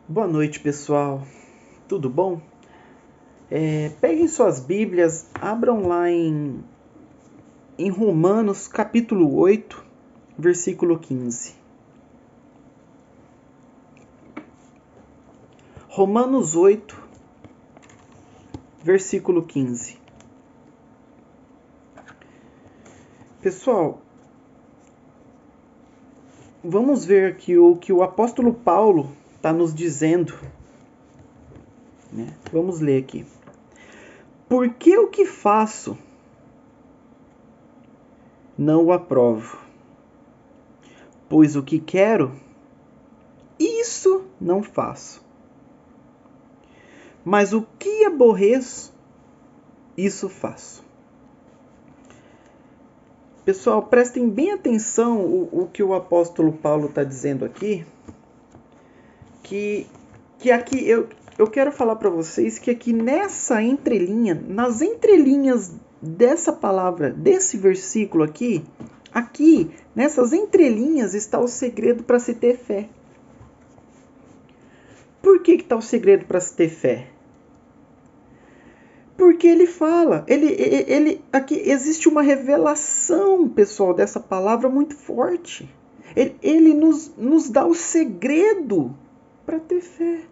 Boa noite, pessoal. Tudo bom? Peguem suas Bíblias, abram lá em Romanos, capítulo 8, versículo 15. Romanos 8, versículo 15. Pessoal, vamos ver aqui o que o apóstolo Paulo está nos dizendo, né? Vamos ler aqui. Porque o que faço não o aprovo, pois o que quero, isso não faço. Mas o que aborreço, isso faço. Pessoal, prestem bem atenção o que o apóstolo Paulo está dizendo aqui. Que aqui eu quero falar para vocês que aqui nessa entrelinha, nas entrelinhas dessa palavra, desse versículo aqui nessas entrelinhas está o segredo para se ter fé. Por que está o segredo para se ter fé? Porque ele fala, aqui existe uma revelação, pessoal, dessa palavra muito forte. Ele nos dá o segredo para ter fé.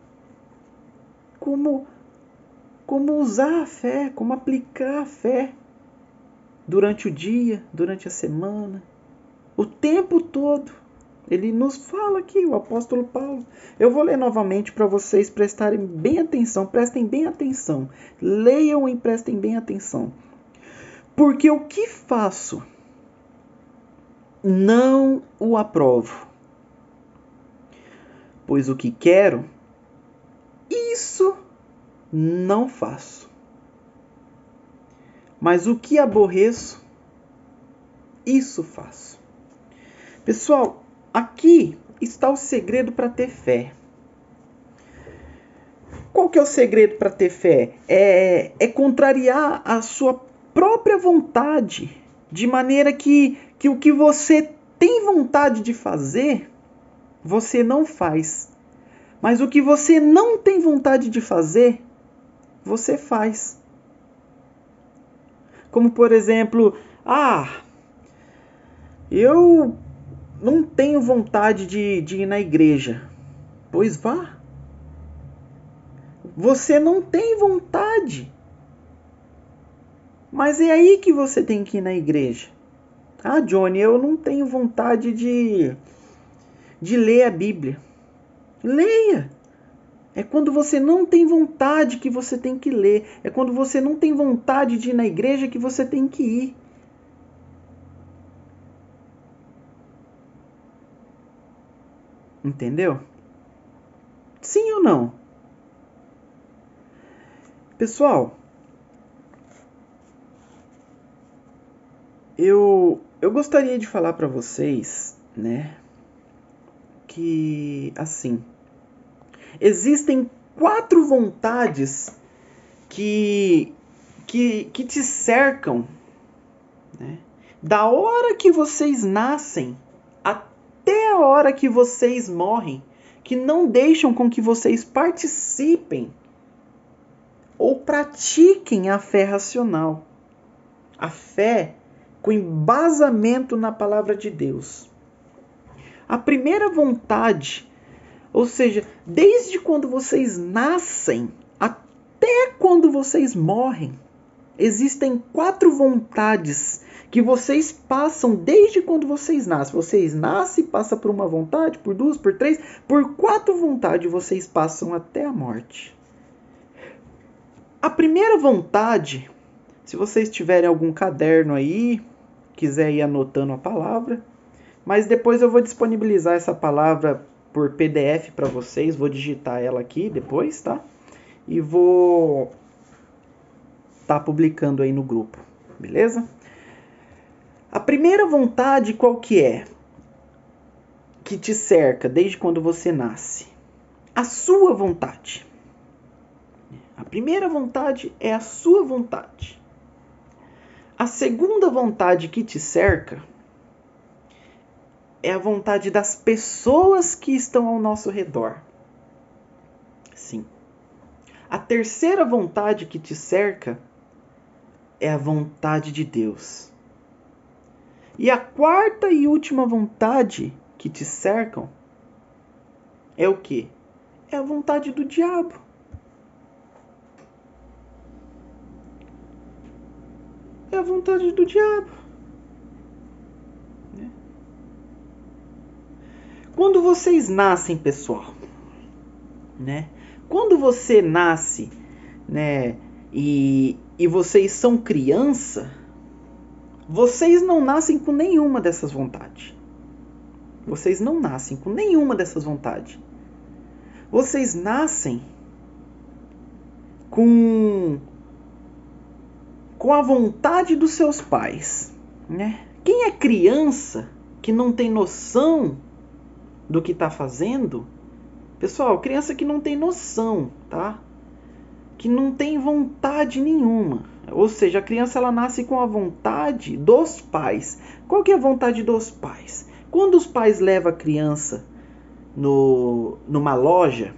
Como usar a fé, como aplicar a fé durante o dia, durante a semana, o tempo todo. Ele nos fala aqui, o apóstolo Paulo. Eu vou ler novamente para vocês prestarem bem atenção. Prestem bem atenção. Leiam e prestem bem atenção. Porque o que faço, não o aprovo. Pois o que quero, isso não faço. Mas o que aborreço, isso faço. Pessoal, aqui está o segredo para ter fé. Qual que é o segredo para ter fé? É contrariar a sua própria vontade, de maneira que o que você tem vontade de fazer, você não faz. Mas o que você não tem vontade de fazer, você faz. Como, por exemplo, eu não tenho vontade de ir na igreja. Pois vá. Você não tem vontade. Mas é aí que você tem que ir na igreja. Johnny, eu não tenho vontade de ler a Bíblia. Leia. É quando você não tem vontade que você tem que ler. É quando você não tem vontade de ir na igreja que você tem que ir. Entendeu? Sim ou não? Pessoal, eu gostaria de falar para vocês, né, que assim, existem 4 vontades que te cercam, né, da hora que vocês nascem até a hora que vocês morrem, que não deixam com que vocês participem ou pratiquem a fé racional. A fé com embasamento na palavra de Deus. A primeira vontade, ou seja, desde quando vocês nascem até quando vocês morrem, existem 4 vontades que vocês passam desde quando vocês nascem. Vocês nascem, passam por uma vontade, por 2, por 3, por 4 vontades vocês passam até a morte. A primeira vontade, se vocês tiverem algum caderno aí, quiser ir anotando a palavra, mas depois eu vou disponibilizar essa palavra por PDF para vocês, vou digitar ela aqui depois, tá? E vou estar publicando aí no grupo, beleza? A primeira vontade qual que é? Que te cerca desde quando você nasce. A sua vontade. A primeira vontade é a sua vontade. A segunda vontade que te cerca é a vontade das pessoas que estão ao nosso redor. Sim. A terceira vontade que te cerca é a vontade de Deus. E a quarta e última vontade que te cercam é o quê? É a vontade do diabo. É a vontade do diabo. Quando vocês nascem, pessoal, né? Quando você nasce, né, e vocês são criança, vocês não nascem com nenhuma dessas vontades. Vocês não nascem com nenhuma dessas vontades. Vocês nascem com a vontade dos seus pais, né? Quem é criança que não tem noção do que está fazendo, pessoal, criança que não tem noção, tá? Que não tem vontade nenhuma. Ou seja, a criança ela nasce com a vontade dos pais. Qual que é a vontade dos pais? Quando os pais levam a criança numa loja,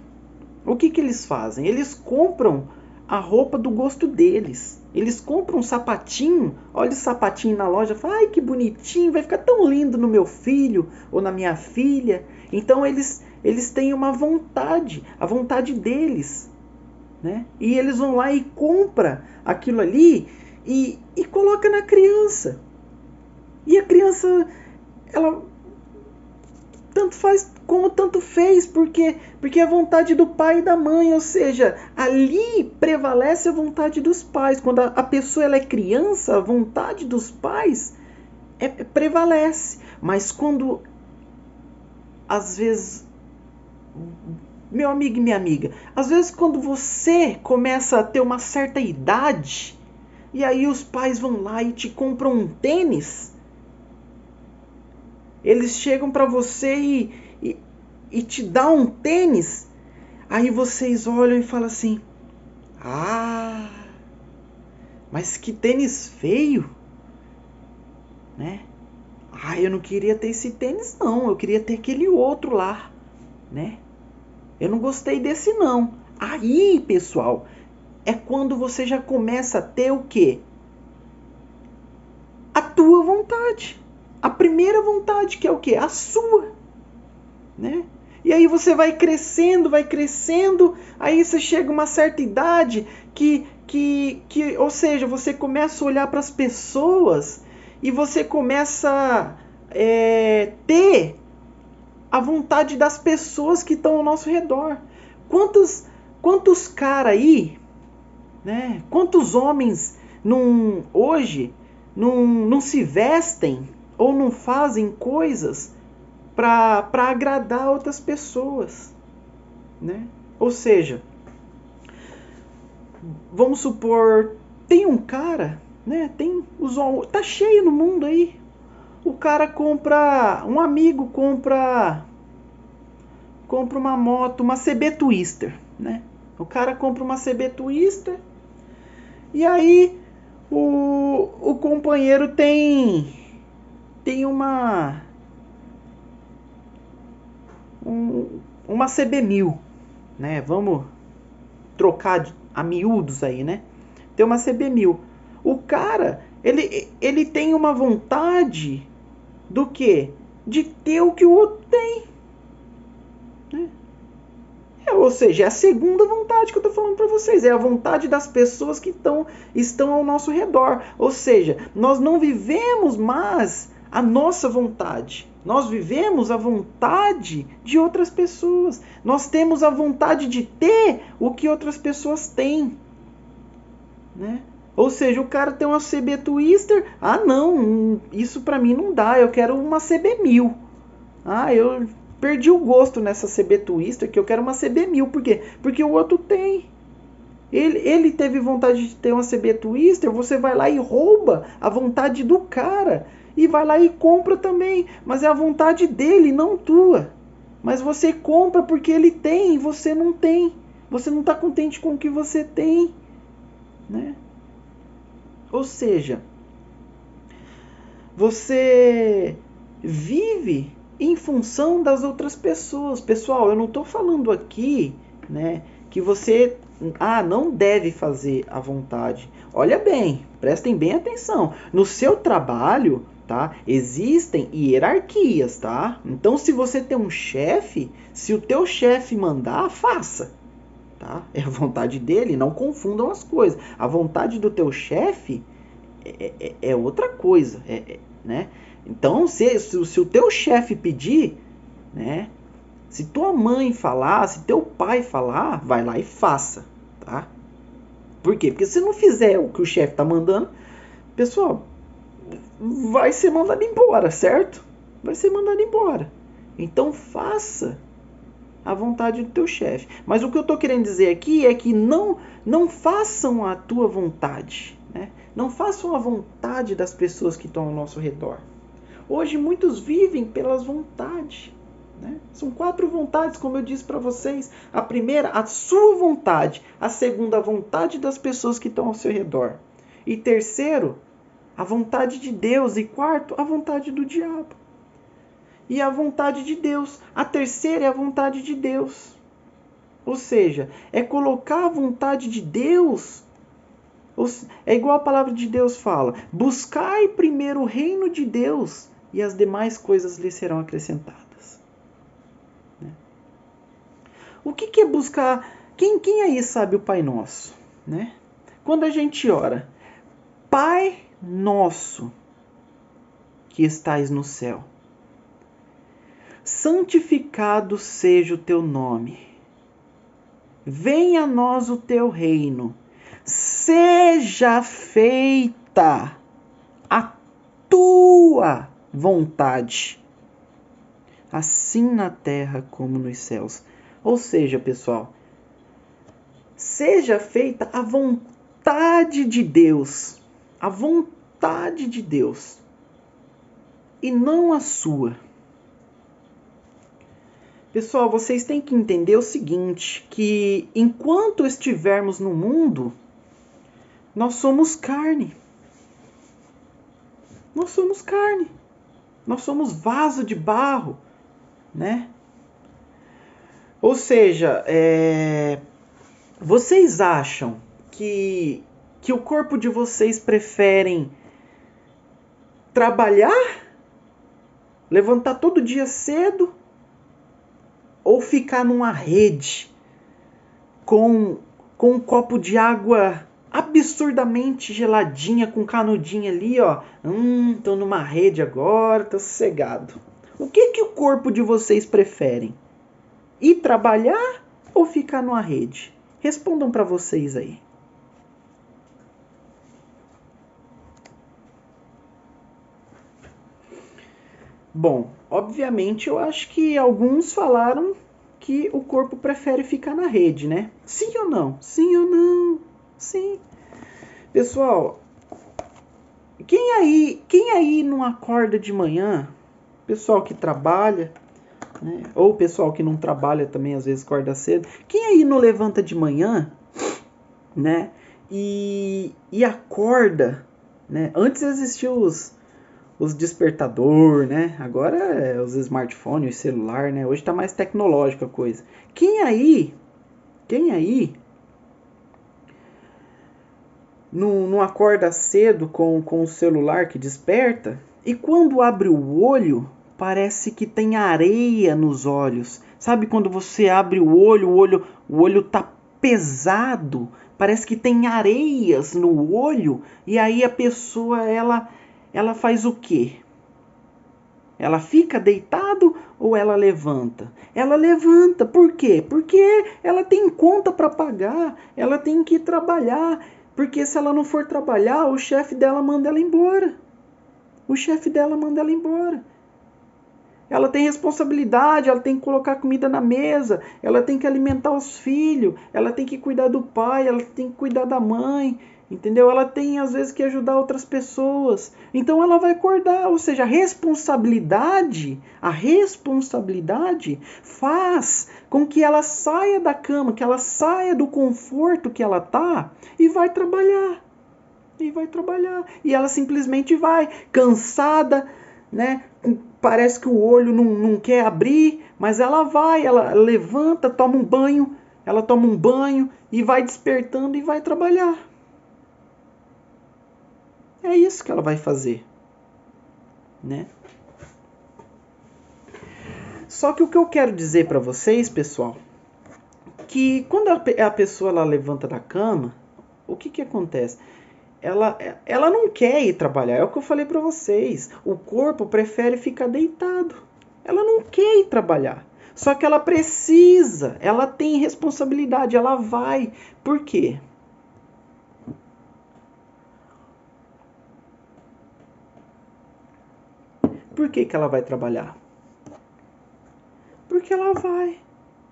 o que eles fazem? Eles compram a roupa do gosto deles. Eles compram um sapatinho, olha o sapatinho na loja, fala, ai que bonitinho, vai ficar tão lindo no meu filho ou na minha filha. Então eles têm uma vontade, a vontade deles, né? E eles vão lá e compram aquilo ali e coloca na criança. E a criança, ela tanto faz como tanto fez, porque é a vontade do pai e da mãe, ou seja, ali prevalece a vontade dos pais. Quando a pessoa ela é criança, a vontade dos pais prevalece. Mas quando, às vezes, meu amigo e minha amiga, às vezes quando você começa a ter uma certa idade, e aí os pais vão lá e te compram um tênis, eles chegam para você e te dão um tênis, aí vocês olham e falam assim, ah, mas que tênis feio, né? Ah, eu não queria ter esse tênis não, eu queria ter aquele outro lá, né? Eu não gostei desse não. Aí, pessoal, é quando você já começa a ter o quê? A tua vontade. A primeira vontade, que é o quê? A sua, né? E aí você vai crescendo, aí você chega a uma certa idade ou seja, você começa a olhar para as pessoas e você começa a ter a vontade das pessoas que estão ao nosso redor. Quantos caras aí, né? Quantos homens hoje não se vestem ou não fazem coisas para agradar outras pessoas, né? Ou seja, vamos supor, tem um cara, né? Tá cheio no mundo aí. O cara um amigo compra uma moto, uma CB Twister, né? O cara compra uma CB Twister e aí o companheiro tem uma CB1000, né? Vamos trocar a miúdos aí, né? Tem uma CB1000. O cara, ele tem uma vontade do quê? De ter o que o outro tem, né? Ou seja, é a segunda vontade que eu estou falando para vocês. É a vontade das pessoas que estão ao nosso redor. Ou seja, nós não vivemos mais a nossa vontade. Nós vivemos a vontade de outras pessoas. Nós temos a vontade de ter o que outras pessoas têm, né? Ou seja, o cara tem uma CB Twister. Ah, não, isso para mim não dá. Eu quero uma CB1000. Ah, eu perdi o gosto nessa CB Twister, que eu quero uma CB1000. Por quê? Porque o outro tem. Ele teve vontade de ter uma CB Twister, você vai lá e rouba a vontade do cara. E vai lá e compra também. Mas é a vontade dele, não tua. Mas você compra porque ele tem e você não tem. Você não está contente com o que você tem, né? Ou seja, você vive em função das outras pessoas. Pessoal, eu não estou falando aqui, né, que você não deve fazer à vontade. Olha bem, prestem bem atenção. No seu trabalho, tá? Existem hierarquias, tá? Então, se você tem um chefe, se o teu chefe mandar, faça, tá? É a vontade dele, não confundam as coisas. A vontade do teu chefe é outra coisa, né? Então, se o teu chefe pedir, né? Se tua mãe falar, se teu pai falar, vai lá e faça, tá? Por quê? Porque se não fizer o que o chefe tá mandando, pessoal, vai ser mandado embora, certo? Vai ser mandado embora. Então faça a vontade do teu chefe. Mas o que eu tô querendo dizer aqui é que não façam a tua vontade, né? Não façam a vontade das pessoas que estão ao nosso redor. Hoje muitos vivem pelas vontades. Né? São 4 vontades, como eu disse para vocês. A primeira, a sua vontade. A segunda, a vontade das pessoas que estão ao seu redor. E terceiro, a vontade de Deus. E quarto, a vontade do diabo. E a vontade de Deus. A terceira é a vontade de Deus. Ou seja, é colocar a vontade de Deus. É igual a palavra de Deus fala. Buscai primeiro o reino de Deus e as demais coisas lhe serão acrescentadas. O que é buscar? Quem aí sabe o Pai Nosso? Né? Quando a gente ora, Pai Nosso que estais no céu, santificado seja o teu nome. Venha a nós o teu reino. Seja feita a tua vontade, assim na terra como nos céus. Ou seja, pessoal, seja feita a vontade de Deus. A vontade de Deus. E não a sua. Pessoal, vocês têm que entender o seguinte, que enquanto estivermos no mundo, nós somos carne. Nós somos carne. Nós somos vaso de barro, né? Ou seja, vocês acham que o corpo de vocês preferem trabalhar, levantar todo dia cedo, ou ficar numa rede com um copo de água absurdamente geladinha, com canudinho ali, ó. Tô numa rede agora, tô sossegado. O que o corpo de vocês preferem? Ir trabalhar ou ficar numa rede? Respondam para vocês aí. Bom, obviamente eu acho que alguns falaram que o corpo prefere ficar na rede, né? Sim ou não? Sim ou não? Sim. Pessoal, quem aí não acorda de manhã? Pessoal que trabalha, né? Ou pessoal que não trabalha também, às vezes acorda cedo. Quem aí não levanta de manhã, né? E acorda, né? Antes existiam os despertador, né? Agora é os smartphones, o celular, né? Hoje tá mais tecnológica a coisa. Quem aí não acorda cedo com o celular que desperta e quando abre o olho parece que tem areia nos olhos? Sabe quando você abre o olho tá pesado, parece que tem areias no olho e aí a pessoa ela faz o quê? Ela fica deitado ou ela levanta? Ela levanta. Por quê? Porque ela tem conta para pagar. Ela tem que ir trabalhar. Porque se ela não for trabalhar, o chefe dela manda ela embora. O chefe dela manda ela embora. Ela tem responsabilidade, ela tem que colocar comida na mesa, ela tem que alimentar os filhos, ela tem que cuidar do pai, ela tem que cuidar da mãe, entendeu? Ela tem às vezes que ajudar outras pessoas. Então ela vai acordar, ou seja, a responsabilidade faz com que ela saia da cama, que ela saia do conforto que ela tá e vai trabalhar. E ela simplesmente vai, cansada, né? Parece que o olho não quer abrir, mas ela vai, ela levanta, toma um banho, ela toma um banho e vai despertando e vai trabalhar. É isso que ela vai fazer, né? Só que o que eu quero dizer para vocês, pessoal, que quando a pessoa ela levanta da cama, o que acontece? Ela não quer ir trabalhar, é o que eu falei para vocês. O corpo prefere ficar deitado. Ela não quer ir trabalhar. Só que ela precisa, ela tem responsabilidade, ela vai. Por quê? Por que ela vai trabalhar? Porque ela vai.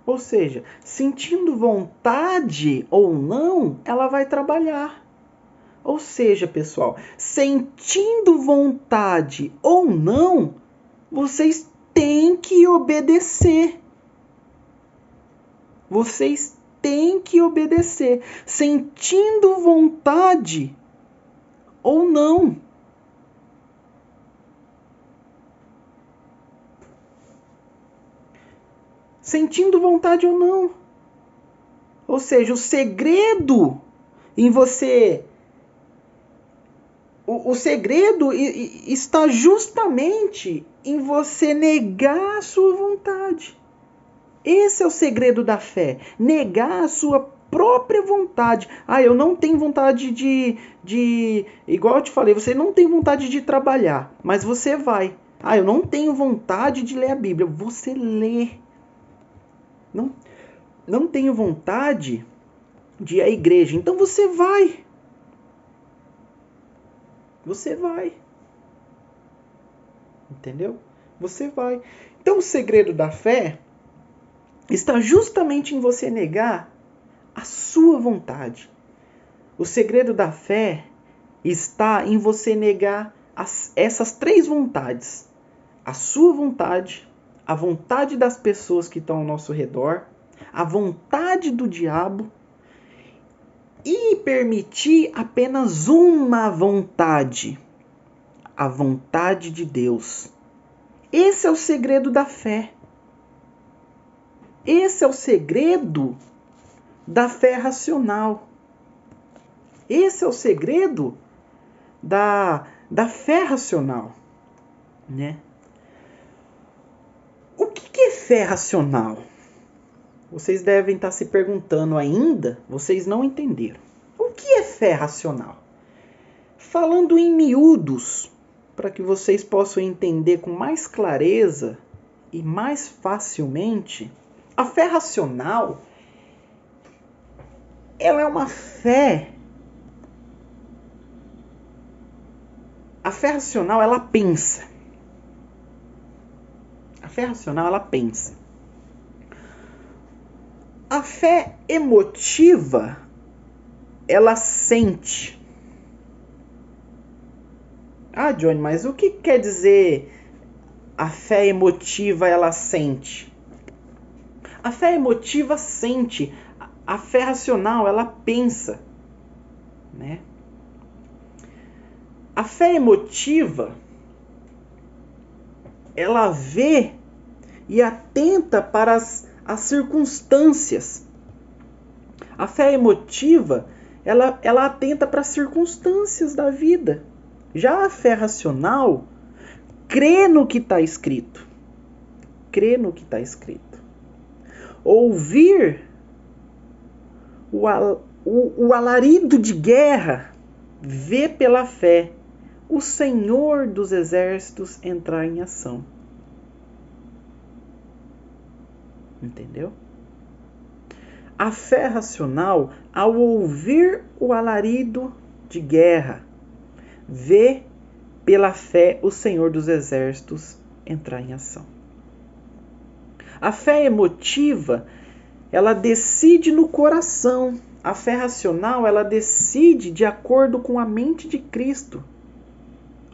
Ou seja, sentindo vontade ou não, ela vai trabalhar. Ou seja, pessoal, sentindo vontade ou não, vocês têm que obedecer. Vocês têm que obedecer, sentindo vontade ou não. Sentindo vontade ou não. Ou seja, o segredo em você... O segredo está justamente em você negar a sua vontade. Esse é o segredo da fé. Negar a sua própria vontade. Eu não tenho vontade de... Igual eu te falei, você não tem vontade de trabalhar, mas você vai. Eu não tenho vontade de ler a Bíblia. Você lê. Não tenho vontade de ir à igreja. Então você vai. Você vai. Entendeu? Você vai. Então o segredo da fé está justamente em você negar a sua vontade. O segredo da fé está em você negar essas três vontades. A sua vontade, a vontade das pessoas que estão ao nosso redor, a vontade do diabo e permitir apenas uma vontade, a vontade de Deus. Esse é o segredo da fé. Esse é o segredo da fé racional. Esse é o segredo da fé racional, né? O que é fé racional? Vocês devem estar se perguntando ainda, vocês não entenderam. O que é fé racional? Falando em miúdos, para que vocês possam entender com mais clareza e mais facilmente, a fé racional, ela é uma fé. A fé racional, ela pensa. A fé racional, ela pensa. A fé emotiva, ela sente. Johnny, mas o que quer dizer a fé emotiva, ela sente? A fé emotiva sente. A fé racional, ela pensa, né? A fé emotiva, ela vê e atenta para as circunstâncias. A fé emotiva, ela atenta para as circunstâncias da vida. Já a fé racional crê no que está escrito. Crê no que está escrito. Ouvir o alarido de guerra, vê pela fé o Senhor dos exércitos entrar em ação. Entendeu? A fé racional, ao ouvir o alarido de guerra, vê pela fé o Senhor dos exércitos entrar em ação. A fé emotiva, ela decide no coração. A fé racional, ela decide de acordo com a mente de Cristo.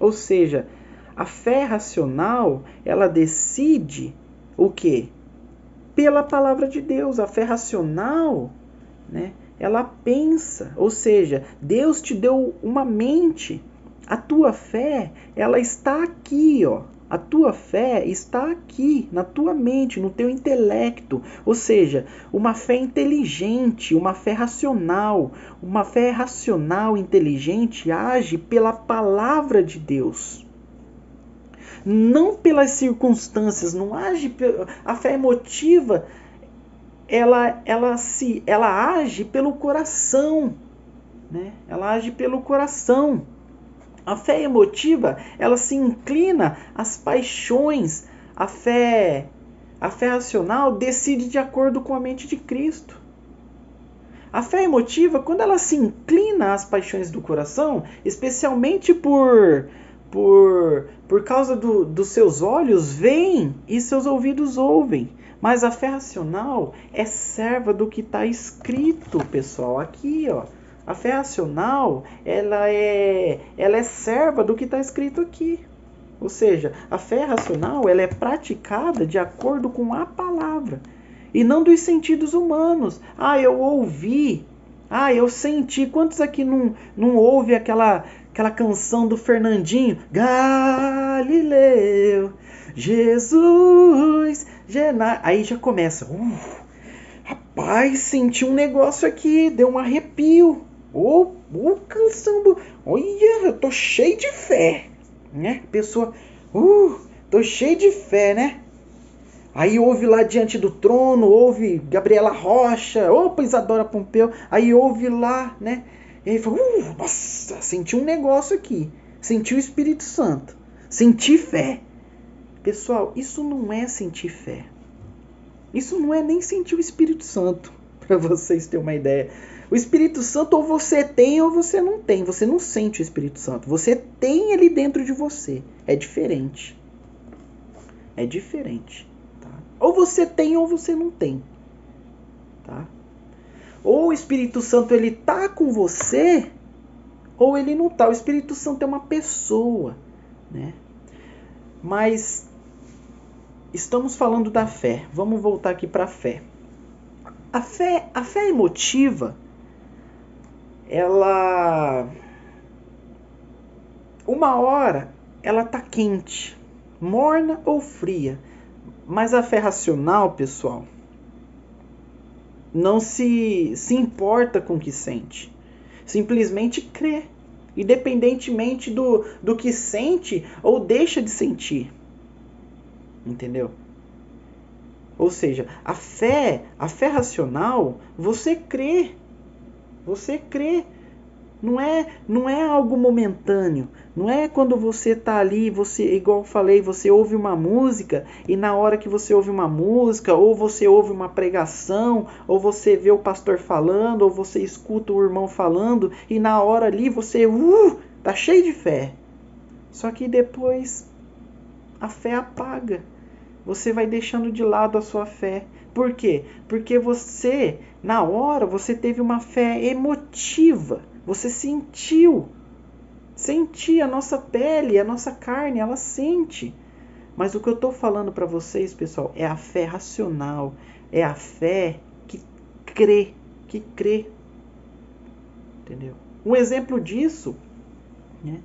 Ou seja, a fé racional, ela decide o quê? Pela palavra de Deus. A fé racional, né, ela pensa. Ou seja, Deus te deu uma mente. A tua fé, ela está aqui, ó, A tua fé está aqui, na tua mente, no teu intelecto. Ou seja, uma fé inteligente, uma fé racional. Uma fé racional, inteligente, age pela palavra de Deus. Não pelas circunstâncias, não age. A fé emotiva, ela age pelo coração, né? Ela age pelo coração. A fé emotiva, ela se inclina às paixões. A fé racional decide de acordo com a mente de Cristo. A fé emotiva, quando ela se inclina às paixões do coração, especialmente por causa dos seus olhos veem e seus ouvidos ouvem. Mas a fé racional é serva do que está escrito, pessoal. Aqui, ó. A fé racional, ela é serva do que está escrito aqui. Ou seja, a fé racional, ela é praticada de acordo com a palavra. E não dos sentidos humanos. Ah, eu ouvi. Ah, eu senti. Quantos aqui não ouve aquela canção do Fernandinho? Galileu, Jesus, aí já começa. Rapaz, senti um negócio aqui, deu um arrepio. Canção. Olha, eu tô cheio de fé, né? Pessoa, tô cheio de fé, né? Aí ouve lá diante do trono, ouve Gabriela Rocha, opa, Isadora Pompeu, aí ouve lá, né? E aí fala, nossa, senti um negócio aqui, senti o Espírito Santo, senti fé. Pessoal, isso não é sentir fé. Isso não é nem sentir o Espírito Santo, para vocês terem uma ideia. O Espírito Santo ou você tem ou você não tem. Você não sente o Espírito Santo. Você tem ele dentro de você. É diferente. É diferente. Tá? Ou você tem ou você não tem. Tá? Ou o Espírito Santo ele tá com você ou ele não tá. O Espírito Santo é uma pessoa, né? Mas estamos falando da fé. Vamos voltar aqui para a fé. A fé emotiva, ela, uma hora ela tá quente, morna ou fria. Mas a fé racional, pessoal, não se importa com o que sente. Simplesmente crê, independentemente do que sente ou deixa de sentir. Entendeu? Ou seja, a fé racional, você crê. Você crê. Não é algo momentâneo. Não é quando você está ali, você, igual eu falei, você ouve uma música e na hora que você ouve uma música, ou você ouve uma pregação, ou você vê o pastor falando, ou você escuta o irmão falando e na hora ali você tá cheio de fé. Só que depois a fé apaga. Você vai deixando de lado a sua fé. Por quê? Porque você, na hora, você teve uma fé emotiva. Você sentiu. Sentia a nossa pele, a nossa carne, ela sente. Mas o que eu estou falando para vocês, pessoal, é a fé racional. É a fé que crê. Que crê. Entendeu? Um exemplo disso, né?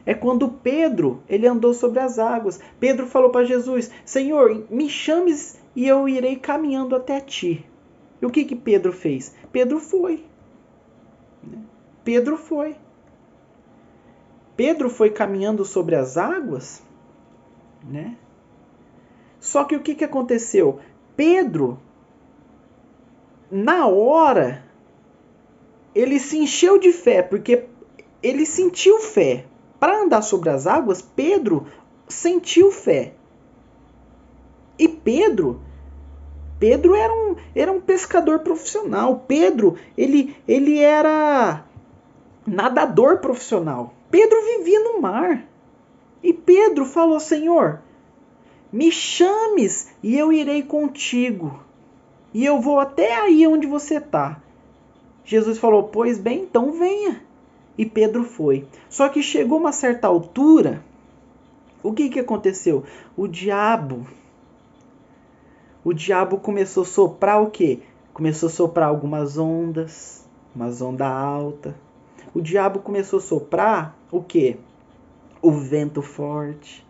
É quando Pedro, ele andou sobre as águas. Pedro falou para Jesus, Senhor, me chames e eu irei caminhando até ti. E o que Pedro fez? Pedro foi. Pedro foi. Pedro foi caminhando sobre as águas, né? Só que o que aconteceu? Pedro, na hora, ele se encheu de fé, porque ele sentiu fé. Para andar sobre as águas, Pedro sentiu fé. E Pedro era um pescador profissional. Pedro, ele era nadador profissional. Pedro vivia no mar. E Pedro falou, Senhor, me chames e eu irei contigo. E eu vou até aí onde você está. Jesus falou, pois bem, então venha. E Pedro foi. Só que chegou uma certa altura, o que aconteceu? O diabo começou a soprar o quê? Começou a soprar algumas ondas, umas ondas altas. O diabo começou a soprar o quê? O vento forte.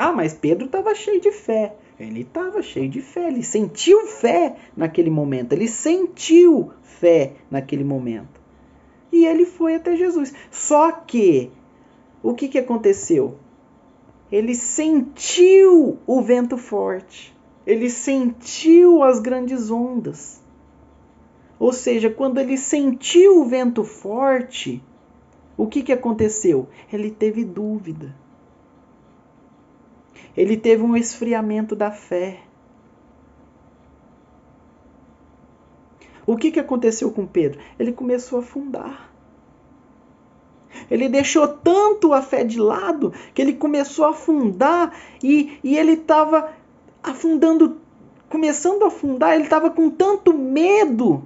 Ah, mas Pedro estava cheio de fé. Ele estava cheio de fé. Ele sentiu fé naquele momento. Ele sentiu fé naquele momento. E ele foi até Jesus. Só que, o que aconteceu? Ele sentiu o vento forte. Ele sentiu as grandes ondas. Ou seja, quando ele sentiu o vento forte, o que aconteceu? Ele teve dúvida. Ele teve um esfriamento da fé. O que aconteceu com Pedro? Ele começou a afundar. Ele deixou tanto a fé de lado que ele começou a afundar e ele estava afundando, começando a afundar, ele estava com tanto medo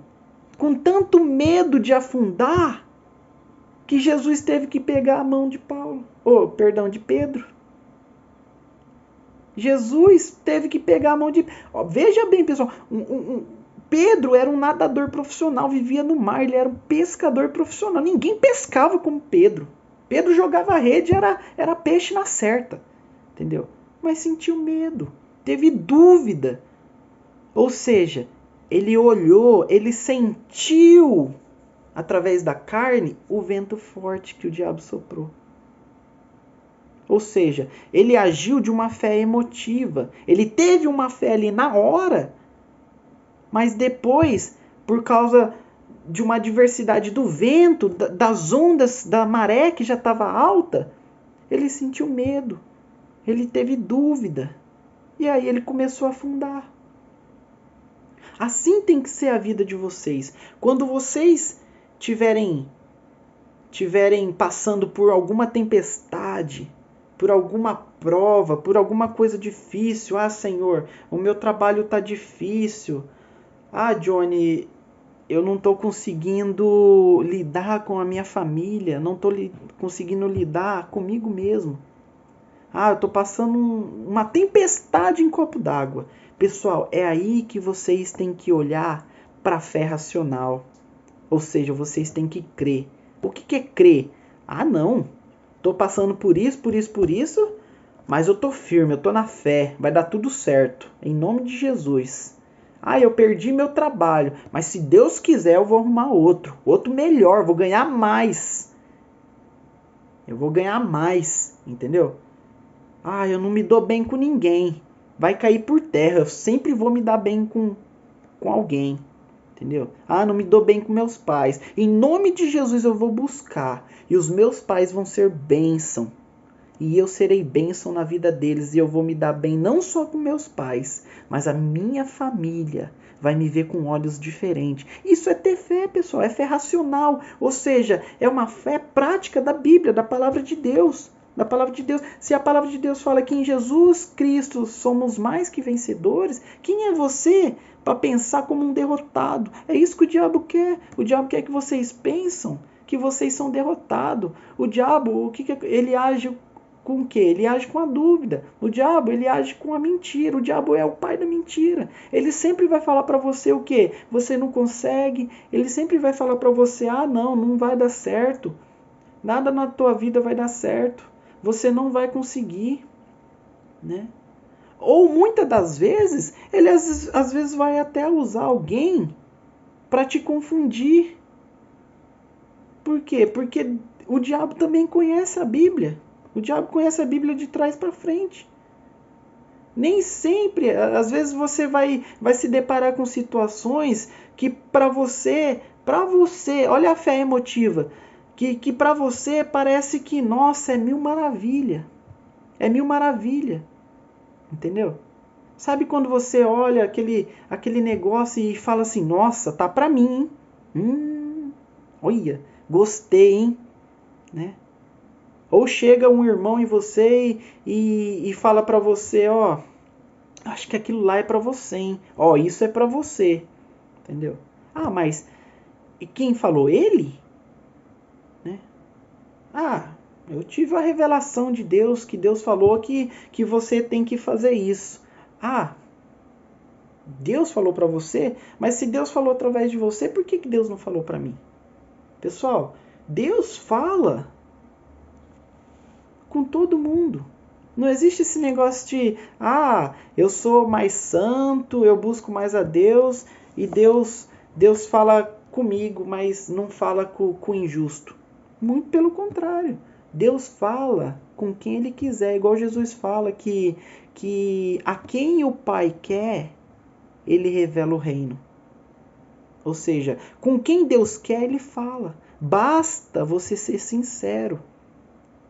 de afundar, que Jesus teve que pegar a mão de de Pedro. Jesus teve que pegar a mão de... Veja bem, pessoal, Pedro era um nadador profissional, vivia no mar, ele era um pescador profissional. Ninguém pescava como Pedro. Pedro jogava rede, era peixe na certa, entendeu? Mas sentiu medo, teve dúvida. Ou seja, ele olhou, ele sentiu, através da carne, o vento forte que o diabo soprou. Ou seja, ele agiu de uma fé emotiva. Ele teve uma fé ali na hora, mas depois, por causa de uma adversidade do vento, das ondas, da maré que já estava alta, ele sentiu medo. Ele teve dúvida. E aí ele começou a afundar. Assim tem que ser a vida de vocês. Quando vocês tiverem passando por alguma tempestade, por alguma prova, por alguma coisa difícil. Ah, Senhor, o meu trabalho está difícil. Ah, Johnny, eu não estou conseguindo lidar com a minha família, não estou conseguindo lidar comigo mesmo. Ah, eu estou passando uma tempestade em copo d'água. Pessoal, é aí que vocês têm que olhar para a fé racional. Ou seja, vocês têm que crer. O que é crer? Ah, não. Estou passando por isso, mas eu estou firme, eu estou na fé. Vai dar tudo certo. Em nome de Jesus. Ah, eu perdi meu trabalho, mas se Deus quiser eu vou arrumar outro melhor, vou ganhar mais. Eu vou ganhar mais, entendeu? Ah, eu não me dou bem com ninguém, vai cair por terra, eu sempre vou me dar bem com alguém, entendeu? Ah, não me dou bem com meus pais, em nome de Jesus eu vou buscar, e os meus pais vão ser bênção. E eu serei bênção na vida deles. E eu vou me dar bem não só com meus pais, mas a minha família vai me ver com olhos diferentes. Isso é ter fé, pessoal. É fé racional. Ou seja, é uma fé prática da Bíblia, da palavra de Deus. Da palavra de Deus. Se a palavra de Deus fala que em Jesus Cristo somos mais que vencedores, quem é você para pensar como um derrotado? É isso que o diabo quer. O diabo quer que vocês pensam que vocês são derrotados. O diabo, ele age com o quê? Ele age com a dúvida. O diabo, ele age com a mentira. O diabo é o pai da mentira. Ele sempre vai falar para você o quê? Você não consegue. Ele sempre vai falar para você, ah, não vai dar certo. Nada na tua vida vai dar certo. Você não vai conseguir, né? Ou muitas das vezes, ele às vezes vai até usar alguém para te confundir. Por quê? Porque o diabo também conhece a Bíblia. O diabo conhece a Bíblia de trás para frente. Nem sempre, às vezes você vai se deparar com situações que para você, olha a fé emotiva, que para você parece que, nossa, é mil maravilha. É mil maravilha. Entendeu? Sabe quando você olha aquele negócio e fala assim, nossa, tá para mim, hein? Olha, gostei, hein? Né? Ou chega um irmão em você e fala para você, ó, acho que aquilo lá é para você, hein? Ó, isso é para você, entendeu? Ah, mas e quem falou? Ele? Né? Ah, eu tive a revelação de Deus, que Deus falou que você tem que fazer isso. Ah, Deus falou para você? Mas se Deus falou através de você, por que Deus não falou para mim? Pessoal, Deus fala com todo mundo. Não existe esse negócio de, eu sou mais santo, eu busco mais a Deus e Deus fala comigo, mas não fala com o injusto. Muito pelo contrário. Deus fala com quem Ele quiser, igual Jesus fala que a quem o Pai quer, Ele revela o reino. Ou seja, com quem Deus quer, Ele fala. Basta você ser sincero.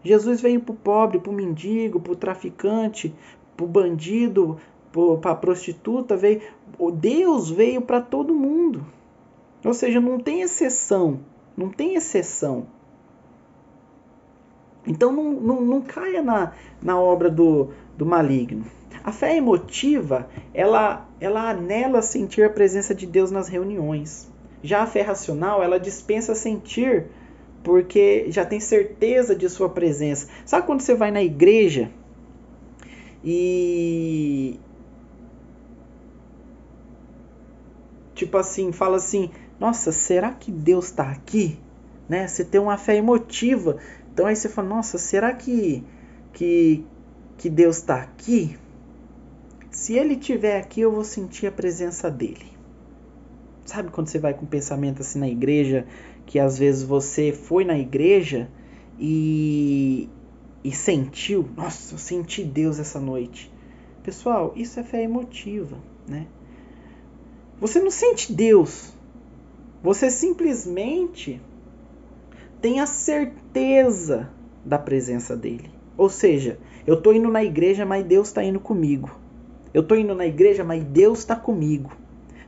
Jesus veio para o pobre, para o mendigo, para o traficante, para o bandido, para a prostituta. Deus veio para todo mundo. Ou seja, não tem exceção. Não tem exceção. Então não caia na obra do maligno. A fé emotiva, ela anela sentir a presença de Deus nas reuniões. Já a fé racional, ela dispensa sentir porque já tem certeza de sua presença. Sabe quando você vai na igreja e tipo assim, fala assim, nossa, será que Deus está aqui? Né? Você tem uma fé emotiva. Então aí você fala, nossa, será que Deus está aqui? Se Ele estiver aqui, eu vou sentir a presença dEle. Sabe quando você vai com um pensamento assim na igreja, que às vezes você foi na igreja e sentiu, nossa, eu senti Deus essa noite. Pessoal, isso é fé emotiva, né? Você não sente Deus, você simplesmente tem a certeza da presença dele. Ou seja, eu estou indo na igreja, mas Deus está indo comigo. Eu estou indo na igreja, mas Deus está comigo.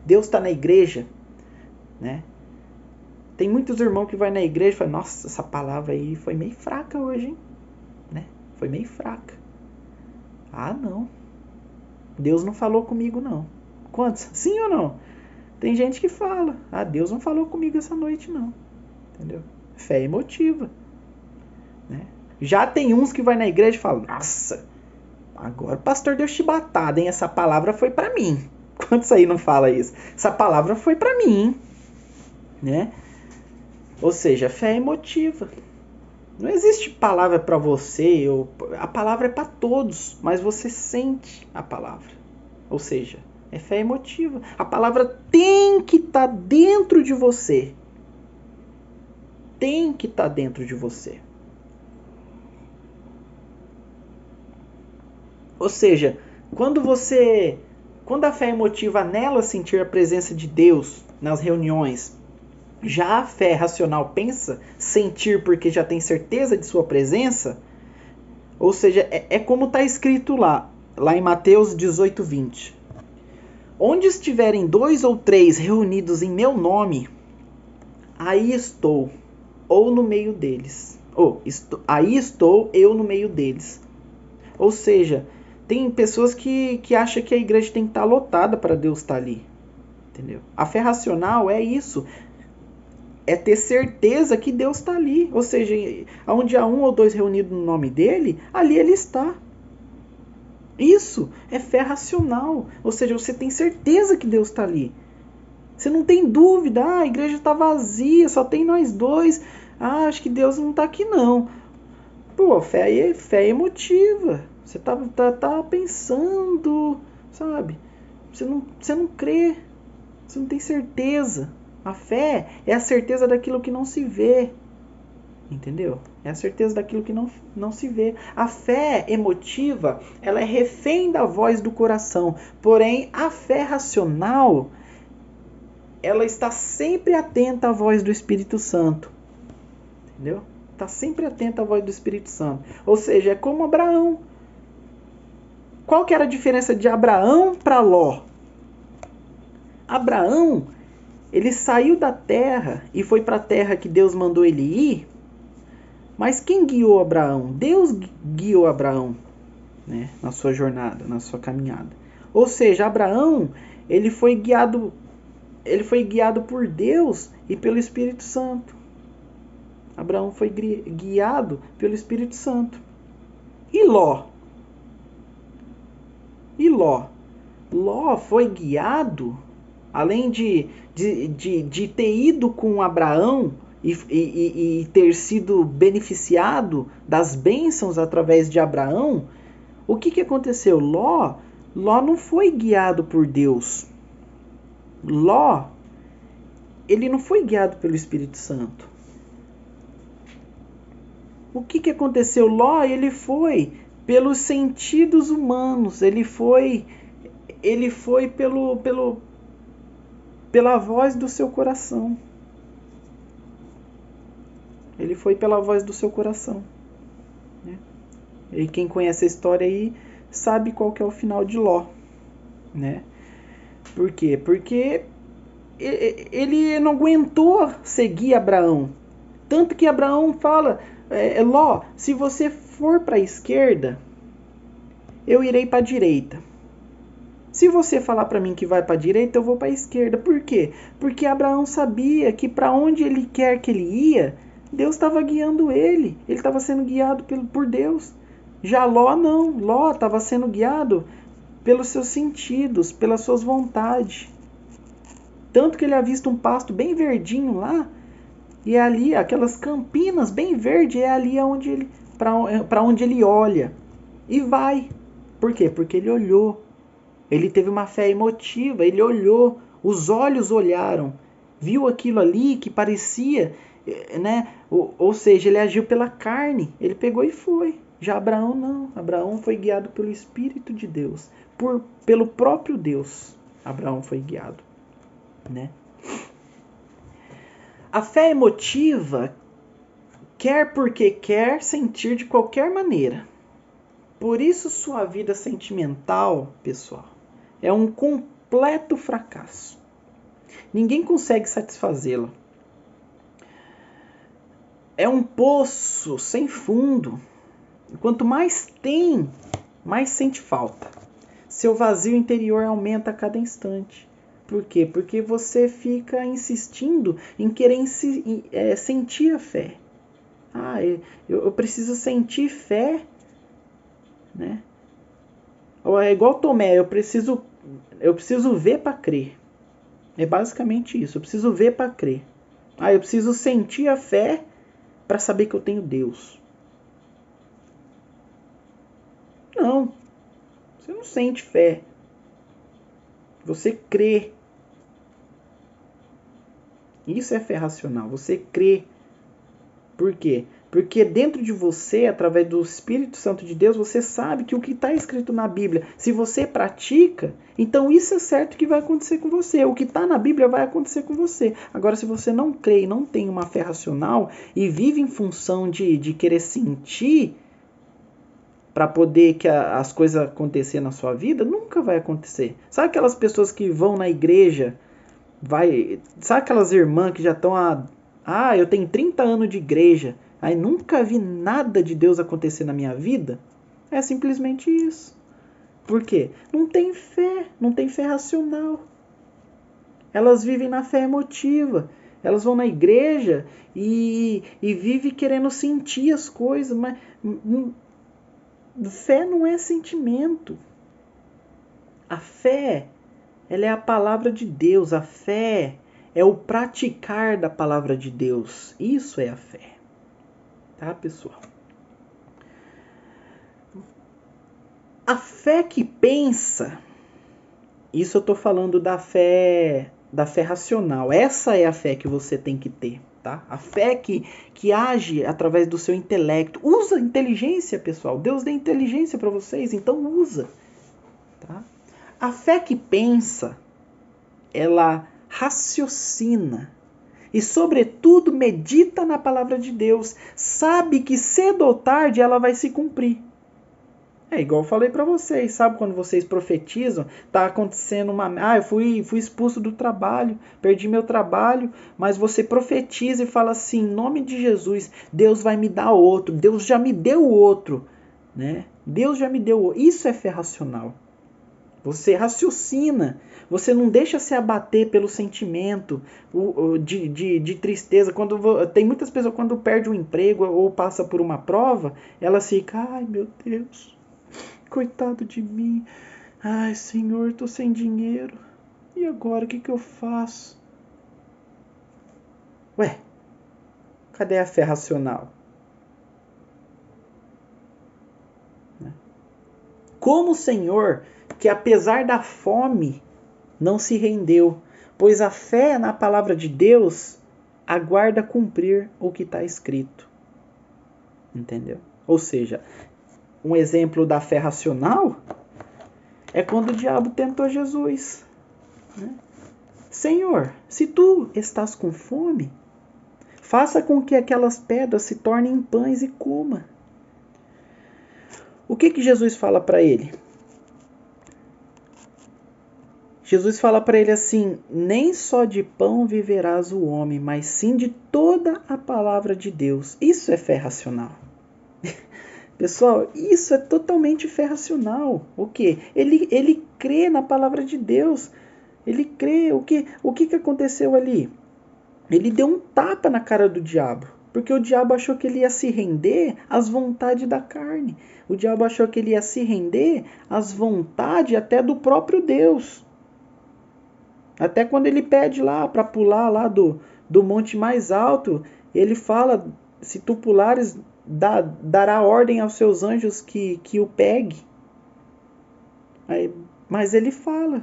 Deus está na igreja, né? Tem muitos irmãos que vai na igreja e falam, nossa, essa palavra aí foi meio fraca hoje, hein? Né? Foi meio fraca. Não. Deus não falou comigo, não. Quantos? Sim ou não? Tem gente que fala, Deus não falou comigo essa noite, não. Entendeu? Fé emotiva. Né? Já tem uns que vai na igreja e falam, nossa, agora o pastor deu chibatada, hein? Essa palavra foi pra mim. Quantos aí não fala isso? Essa palavra foi pra mim. Né? Ou seja, fé emotiva. Não existe palavra para você, a palavra é para todos, mas você sente a palavra. Ou seja, é fé emotiva. A palavra tem que estar dentro de você. Tem que estar dentro de você. Ou seja, quando a fé emotiva anela sentir a presença de Deus nas reuniões, já a fé racional pensa sentir porque já tem certeza de sua presença, ou seja, é como está escrito lá em Mateus 18:20. Onde estiverem 2 ou 3 reunidos em meu nome, aí estou, ou no meio deles. Aí estou eu no meio deles. Ou seja, tem pessoas que acham que a igreja tem que estar lotada para Deus estar ali. Entendeu? A fé racional é isso. É ter certeza que Deus está ali. Ou seja, onde há 1 ou 2 reunidos no nome dele, ali ele está. Isso é fé racional. Ou seja, você tem certeza que Deus está ali. Você não tem dúvida. A igreja está vazia, só tem nós dois. Acho que Deus não está aqui não. Pô, fé é emotiva. Você tá pensando, sabe? Você não crê. Você não tem certeza. A fé é a certeza daquilo que não se vê. Entendeu? É a certeza daquilo que não se vê. A fé emotiva, ela é refém da voz do coração. Porém, a fé racional, ela está sempre atenta à voz do Espírito Santo. Entendeu? Está sempre atenta à voz do Espírito Santo. Ou seja, é como Abraão. Qual que era a diferença de Abraão para Ló? Abraão, ele saiu da terra e foi para a terra que Deus mandou ele ir. Mas quem guiou Abraão? Deus guiou Abraão, né, na sua jornada, na sua caminhada. Ou seja, Abraão, ele foi guiado por Deus e pelo Espírito Santo. Abraão foi guiado pelo Espírito Santo. E Ló? Ló foi guiado, além de ter ido com Abraão e ter sido beneficiado das bênçãos através de Abraão, O que aconteceu? Ló não foi guiado por Deus. Ló, ele não foi guiado pelo Espírito Santo. O que aconteceu? Ló, ele foi pelos sentidos humanos. Ele foi pela voz do seu coração. Ele foi pela voz do seu coração. Né? E quem conhece a história aí sabe qual que é o final de Ló. Né? Por quê? Porque ele não aguentou seguir Abraão. Tanto que Abraão fala, Ló, se você for para a esquerda, eu irei para a direita. Se você falar para mim que vai para a direita, eu vou para a esquerda. Por quê? Porque Abraão sabia que para onde ele quer que ele ia, Deus estava guiando ele. Ele estava sendo guiado por Deus. Já Ló não. Ló estava sendo guiado pelos seus sentidos, pelas suas vontades. Tanto que ele avista um pasto bem verdinho lá, e é ali, aquelas campinas bem verdes, é ali para onde ele olha. E vai. Por quê? Porque ele olhou. Ele teve uma fé emotiva, ele olhou, os olhos olharam, viu aquilo ali que parecia, né? Ou seja, ele agiu pela carne, ele pegou e foi. Já Abraão não, Abraão foi guiado pelo Espírito de Deus, pelo próprio Deus. Abraão foi guiado, né? A fé emotiva quer porque quer sentir de qualquer maneira. Por isso sua vida sentimental, pessoal, é um completo fracasso. Ninguém consegue satisfazê-la. É um poço sem fundo. Quanto mais tem, mais sente falta. Seu vazio interior aumenta a cada instante. Por quê? Porque você fica insistindo em querer sentir a fé. Eu preciso sentir fé, né? Ou é igual Tomé, eu preciso ver para crer. É basicamente isso. Eu preciso ver para crer. Eu preciso sentir a fé para saber que eu tenho Deus. Não. Você não sente fé. Você crê. Isso é fé racional. Você crê. Por quê? Porque dentro de você, através do Espírito Santo de Deus, você sabe que o que está escrito na Bíblia, se você pratica, então isso é certo que vai acontecer com você. O que está na Bíblia vai acontecer com você. Agora, se você não crê e não tem uma fé racional e vive em função de querer sentir para poder que as coisas aconteçam na sua vida, nunca vai acontecer. Sabe aquelas pessoas que vão na igreja, sabe aquelas irmãs que já estão eu tenho 30 anos de igreja, aí nunca vi nada de Deus acontecer na minha vida? É simplesmente isso. Por quê? Não tem fé racional. Elas vivem na fé emotiva. Elas vão na igreja e vivem querendo sentir as coisas, mas fé não é sentimento. A fé, ela é a palavra de Deus. A fé é o praticar da palavra de Deus. Isso é a fé. Tá, pessoal? A fé que pensa, isso eu estou falando da fé racional. Essa é a fé que você tem que ter. Tá? A fé que age através do seu intelecto. Usa inteligência, pessoal. Deus deu inteligência para vocês, então usa. Tá? A fé que pensa, ela raciocina e, sobretudo, medita na palavra de Deus. Sabe que cedo ou tarde ela vai se cumprir. É igual eu falei para vocês, sabe quando vocês profetizam, tá acontecendo eu fui expulso do trabalho, perdi meu trabalho, mas você profetiza e fala assim, em nome de Jesus, Deus vai me dar outro, Deus já me deu outro, né? Deus já me deu outro. Isso é fé racional. Você raciocina, você não deixa se abater pelo sentimento de tristeza. Tem muitas pessoas, quando perde um emprego ou passa por uma prova, elas ficam, ai meu Deus, coitado de mim. Ai, Senhor, tô sem dinheiro. E agora, o que eu faço? Ué, cadê a fé racional? como o Senhor, que apesar da fome, não se rendeu, pois a fé na palavra de Deus aguarda cumprir o que está escrito. Entendeu? Ou seja, um exemplo da fé racional é quando o diabo tentou Jesus. Né? Senhor, se tu estás com fome, faça com que aquelas pedras se tornem pães e coma. O que Jesus fala para ele? Jesus fala para ele assim: nem só de pão viverás o homem, mas sim de toda a palavra de Deus. Isso é fé racional. Pessoal, isso é totalmente fé racional. O quê? Ele crê na palavra de Deus. Ele crê. O que aconteceu ali? Ele deu um tapa na cara do diabo. Porque o diabo achou que ele ia se render às vontades da carne. O diabo achou que ele ia se render às vontades até do próprio Deus. Até quando ele pede lá para pular lá do monte mais alto, ele fala, se tu pulares, dará ordem aos seus anjos que o pegue. Mas ele fala,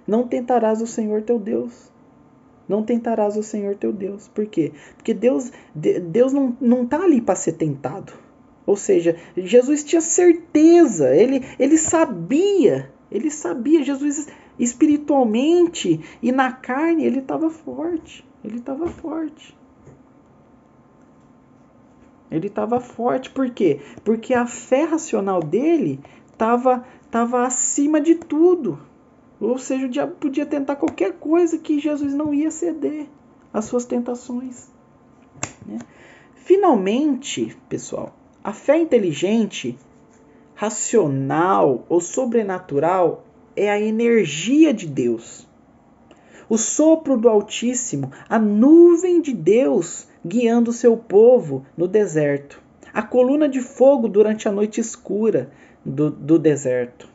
não tentarás o Senhor teu Deus. Não tentarás o Senhor teu Deus. Por quê? Porque Deus não está ali para ser tentado. Ou seja, Jesus tinha certeza, ele sabia, Jesus espiritualmente e na carne ele estava forte. Ele estava forte, por quê? Porque a fé racional dele estava acima de tudo. Ou seja, o diabo podia tentar qualquer coisa que Jesus não ia ceder às suas tentações. Né? Finalmente, pessoal, a fé inteligente, racional ou sobrenatural é a energia de Deus. O sopro do Altíssimo, a nuvem de Deus guiando o seu povo no deserto. A coluna de fogo durante a noite escura do deserto.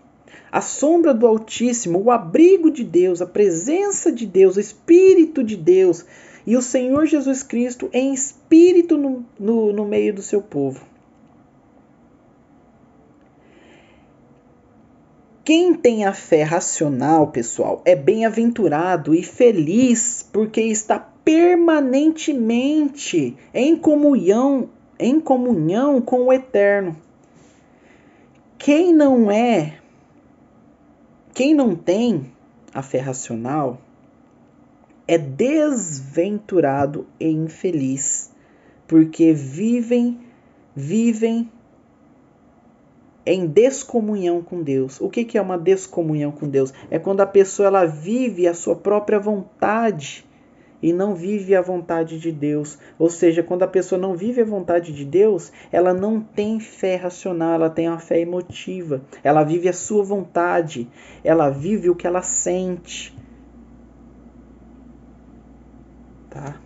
A sombra do Altíssimo, o abrigo de Deus, a presença de Deus, o Espírito de Deus e o Senhor Jesus Cristo em espírito no meio do seu povo. Quem tem a fé racional, pessoal, é bem-aventurado e feliz porque está permanentemente em comunhão com o Eterno. Quem não tem a fé racional é desventurado e infeliz, porque vivem em descomunhão com Deus. O que é uma descomunhão com Deus? É quando a pessoa ela vive a sua própria vontade e não vive a vontade de Deus. Ou seja, quando a pessoa não vive a vontade de Deus, ela não tem fé racional, ela tem uma fé emotiva. Ela vive a sua vontade, ela vive o que ela sente. Tá?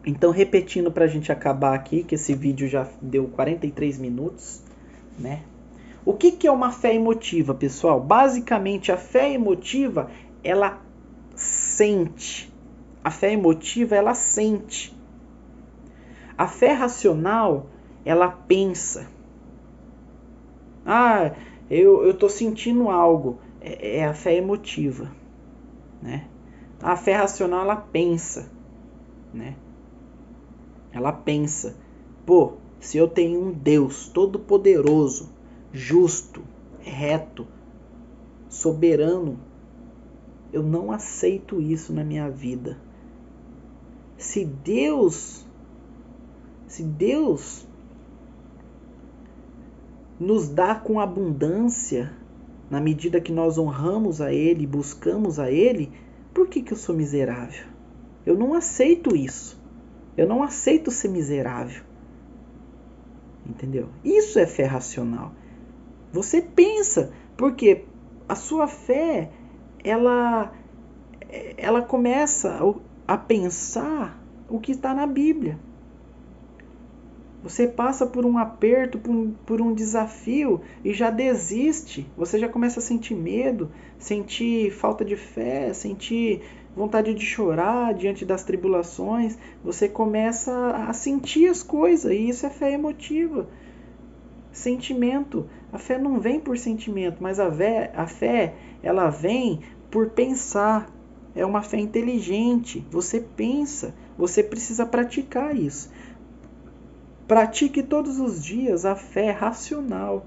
Então, repetindo para a gente acabar aqui, que esse vídeo já deu 43 minutos, né? O que é uma fé emotiva, pessoal? Basicamente, a fé emotiva, ela sente. A fé emotiva, ela sente. A fé racional, ela pensa. Eu estou sentindo algo. É a fé emotiva. Né? A fé racional, ela pensa. Né? Ela pensa. Se eu tenho um Deus todo-poderoso, justo, reto, soberano, eu não aceito isso na minha vida. Se Deus nos dá com abundância, na medida que nós honramos a Ele e buscamos a Ele, por que eu sou miserável? Eu não aceito isso. Eu não aceito ser miserável. Entendeu? Isso é fé racional. Você pensa, porque a sua fé, ela começa a pensar o que está na Bíblia. Você passa por um aperto, por um desafio e já desiste. Você já começa a sentir medo, sentir falta de fé, sentir vontade de chorar diante das tribulações. Você começa a sentir as coisas e isso é fé emotiva. sentimento. A fé não vem por sentimento, mas a fé ela vem por pensar. É uma fé inteligente. Você pensa, você precisa praticar isso. Pratique todos os dias a fé racional.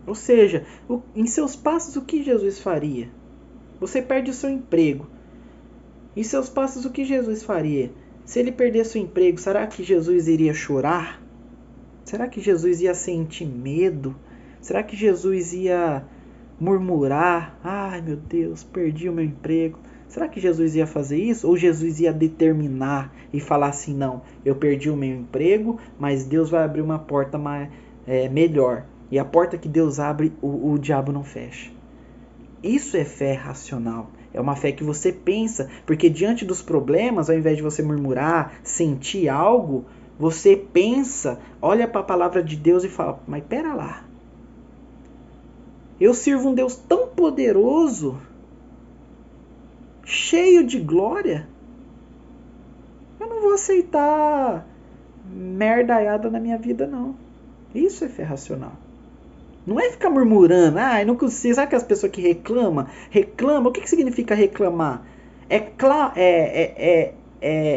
Ou seja, em seus passos, o que Jesus faria? Você perde o seu emprego. Em seus passos, o que Jesus faria? Se ele perdesse o emprego, será que Jesus iria chorar? Será que Jesus ia sentir medo? Será que Jesus ia murmurar? Ai, meu Deus, perdi o meu emprego. Será que Jesus ia fazer isso? Ou Jesus ia determinar e falar assim, não, eu perdi o meu emprego, mas Deus vai abrir uma porta melhor. E a porta que Deus abre, o diabo não fecha. Isso é fé racional. É uma fé que você pensa, porque diante dos problemas, ao invés de você murmurar, sentir algo, você pensa, olha para a palavra de Deus e fala, mas pera lá. Eu sirvo um Deus tão poderoso, cheio de glória, eu não vou aceitar merdaiada na minha vida, não. Isso é fé racional. Não é ficar murmurando, não consigo. Sabe aquelas pessoas que reclamam? Reclama, o que significa reclamar?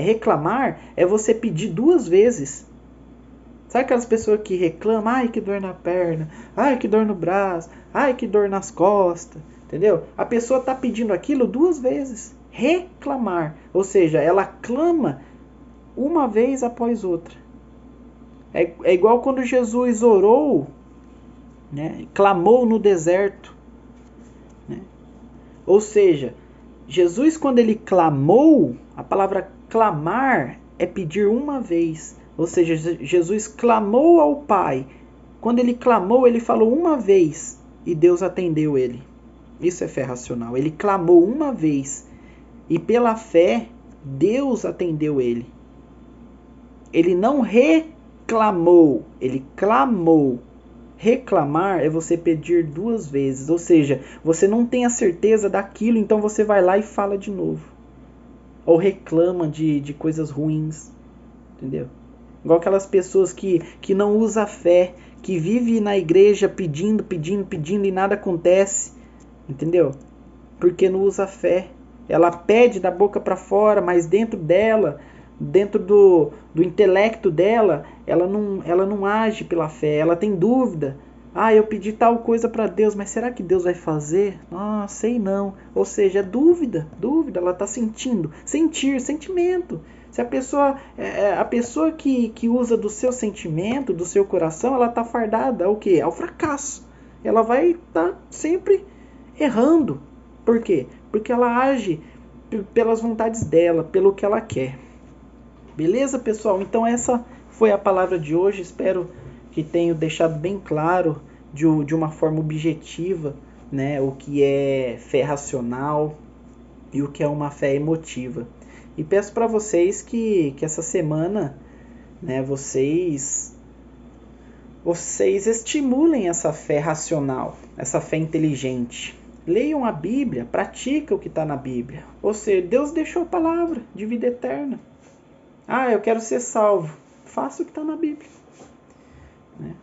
Reclamar é você pedir 2 vezes. Sabe aquelas pessoas que reclamam? Ai, que dor na perna. Ai, que dor no braço. Ai, que dor nas costas. Entendeu? A pessoa está pedindo aquilo 2 vezes. Reclamar. Ou seja, ela clama uma vez após outra. É igual quando Jesus orou, né? Clamou no deserto, né? Ou seja, Jesus, quando ele clamou, a palavra clamar é pedir uma vez. Ou seja, Jesus clamou ao Pai. Quando ele clamou, ele falou uma vez e Deus atendeu ele. Isso é fé racional. Ele clamou uma vez e pela fé Deus atendeu ele. Ele não reclamou, ele clamou. Reclamar é você pedir 2 vezes, ou seja, você não tem a certeza daquilo, então você vai lá e fala de novo. Ou reclama de coisas ruins, entendeu? Igual aquelas pessoas que não usam fé, que vivem na igreja pedindo e nada acontece, entendeu? Porque não usa fé. Ela pede da boca para fora, mas dentro dela, dentro do intelecto dela, ela não age pela fé, ela tem dúvida. Eu pedi tal coisa para Deus, mas será que Deus vai fazer? Sei não. Ou seja, é dúvida, ela está sentindo. Sentimento. Se a pessoa que usa do seu sentimento, do seu coração, ela está fardada ao quê? Ao fracasso. Ela vai estar sempre errando. Por quê? Porque ela age pelas vontades dela, pelo que ela quer. Beleza, pessoal? Então essa foi a palavra de hoje. Espero que tenha deixado bem claro de uma forma objetiva, né, o que é fé racional e o que é uma fé emotiva. E peço para vocês que essa semana, né, vocês estimulem essa fé racional, essa fé inteligente. Leiam a Bíblia, pratica o que está na Bíblia. Ou seja, Deus deixou a palavra de vida eterna. Eu quero ser salvo. Faça o que está na Bíblia. Né?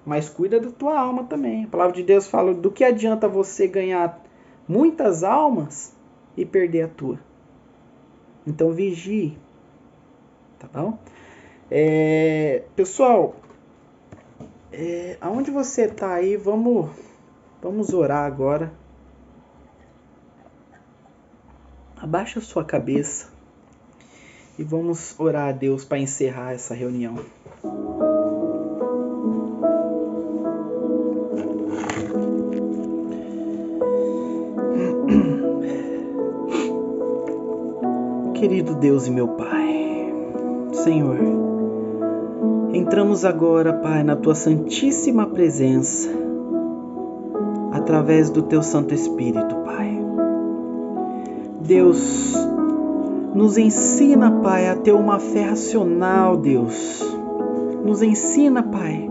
Mas cuida da tua alma também. A palavra de Deus fala do que adianta você ganhar muitas almas e perder a tua. Então vigie. Tá bom? Pessoal, aonde você está aí, vamos orar agora. Abaixa a sua cabeça e vamos orar a Deus para encerrar essa reunião. Querido Deus e meu Pai, Senhor, entramos agora, Pai, na Tua santíssima presença, através do Teu Santo Espírito, Pai. Deus, nos ensina, Pai, a ter uma fé racional, Deus. Nos ensina, Pai,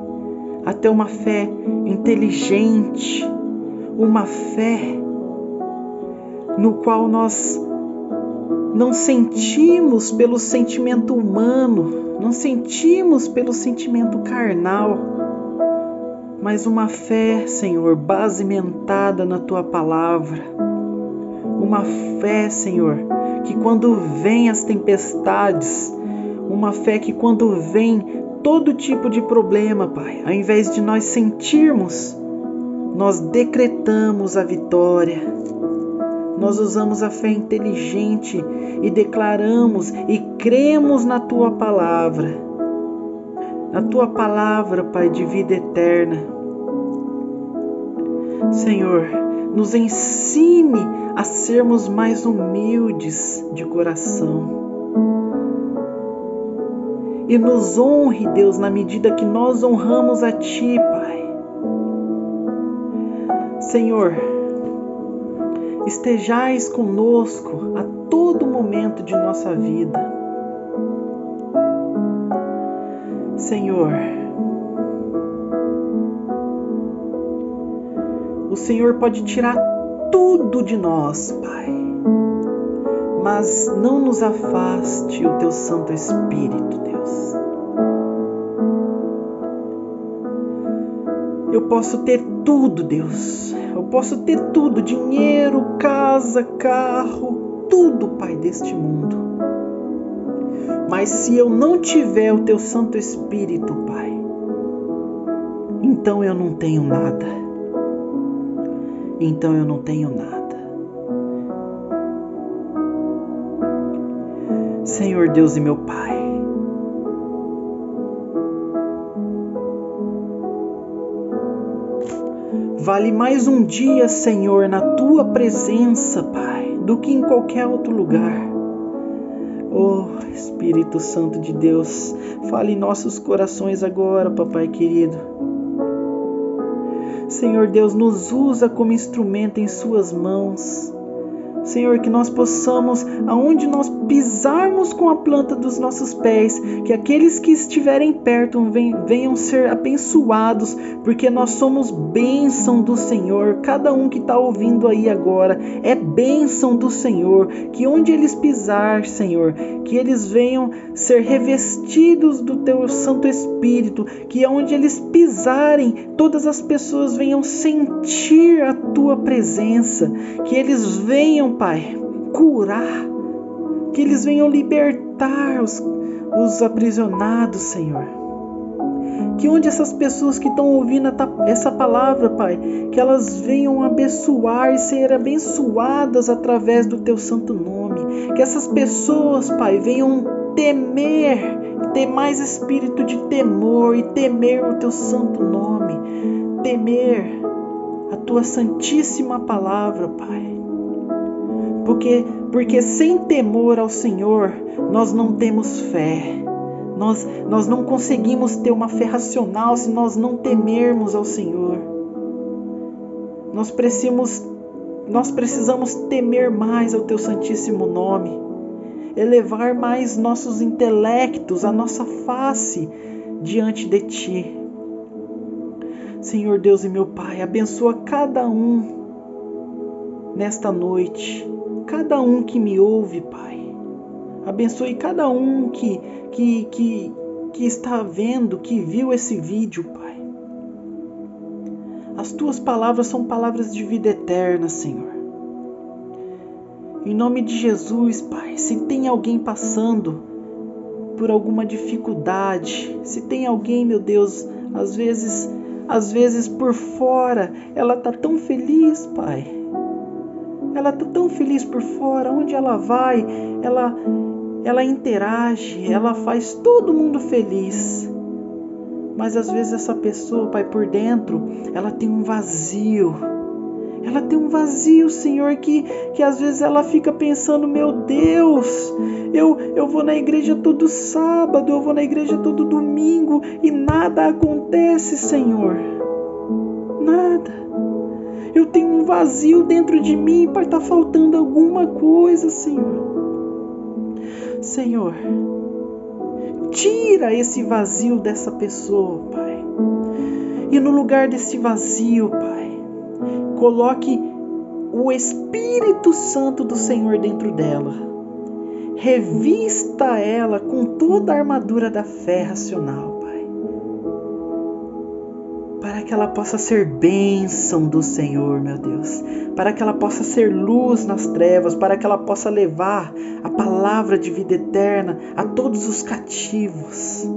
a ter uma fé inteligente, uma fé no qual nós não sentimos pelo sentimento humano, não sentimos pelo sentimento carnal, mas uma fé, Senhor, basementada na Tua palavra. Uma fé, Senhor, que quando vem as tempestades, uma fé que quando vem todo tipo de problema, Pai, ao invés de nós sentirmos, nós decretamos a vitória. Nós usamos a fé inteligente e declaramos e cremos na Tua palavra. Na Tua palavra, Pai, de vida eterna. Senhor, nos ensine a sermos mais humildes de coração. E nos honre, Deus, na medida que nós honramos a Ti, Pai. Senhor, estejais conosco a todo momento de nossa vida. Senhor, o Senhor pode tirar tudo de nós, Pai, mas não nos afaste o Teu Santo Espírito, Deus. Eu posso ter tudo, Deus. Eu posso ter tudo, dinheiro, casa, carro, tudo, Pai, deste mundo. Mas se eu não tiver o Teu Santo Espírito, Pai, então eu não tenho nada. Então eu não tenho nada. Senhor Deus e meu Pai, vale mais um dia, Senhor, na Tua presença, Pai, do que em qualquer outro lugar. Oh, Espírito Santo de Deus, fale em nossos corações agora, Papai querido. Senhor Deus, nos usa como instrumento em Suas mãos. Senhor, que nós possamos, aonde nós pisarmos com a planta dos nossos pés, que aqueles que estiverem perto venham ser abençoados, porque nós somos bênção do Senhor. Cada um que está ouvindo aí agora é bênção do Senhor, que onde eles pisar, Senhor, que eles venham ser revestidos do Teu Santo Espírito, que onde eles pisarem, todas as pessoas venham sentir a Tua presença, que eles venham, Pai, curar, que eles venham libertar os aprisionados, Senhor. Que onde essas pessoas que estão ouvindo essa palavra, Pai, que elas venham abençoar e ser abençoadas através do Teu santo nome. Que essas pessoas, Pai, venham temer, ter mais espírito de temor e temer o Teu santo nome. Temer a Tua santíssima palavra, Pai. Porque sem temor ao Senhor, nós não temos fé. Nós não conseguimos ter uma fé racional se nós não temermos ao Senhor. Nós precisamos temer mais ao Teu santíssimo nome. Elevar mais nossos intelectos, a nossa face diante de Ti. Senhor Deus e meu Pai, abençoa cada um nesta noite. Cada um que me ouve, Pai. Abençoe cada um que está vendo, que viu esse vídeo, Pai. As Tuas palavras são palavras de vida eterna, Senhor. Em nome de Jesus, Pai, se tem alguém passando por alguma dificuldade, se tem alguém, meu Deus, às vezes por fora, ela está tão feliz, Pai. Ela está tão feliz por fora, onde ela vai, ela interage, ela faz todo mundo feliz. Mas às vezes essa pessoa, Pai, por dentro, ela tem um vazio. Ela tem um vazio, Senhor, que às vezes ela fica pensando, meu Deus, eu vou na igreja todo sábado, eu vou na igreja todo domingo e nada acontece, Senhor. Nada. Eu tenho um vazio dentro de mim, Pai, está faltando alguma coisa, Senhor. Senhor, tira esse vazio dessa pessoa, Pai. E no lugar desse vazio, Pai, coloque o Espírito Santo do Senhor dentro dela. Revista ela com toda a armadura da fé racional, Pai. para que ela possa ser bênção do Senhor, meu Deus, para que ela possa ser luz nas trevas, para que ela possa levar a palavra de vida eterna a todos os cativos,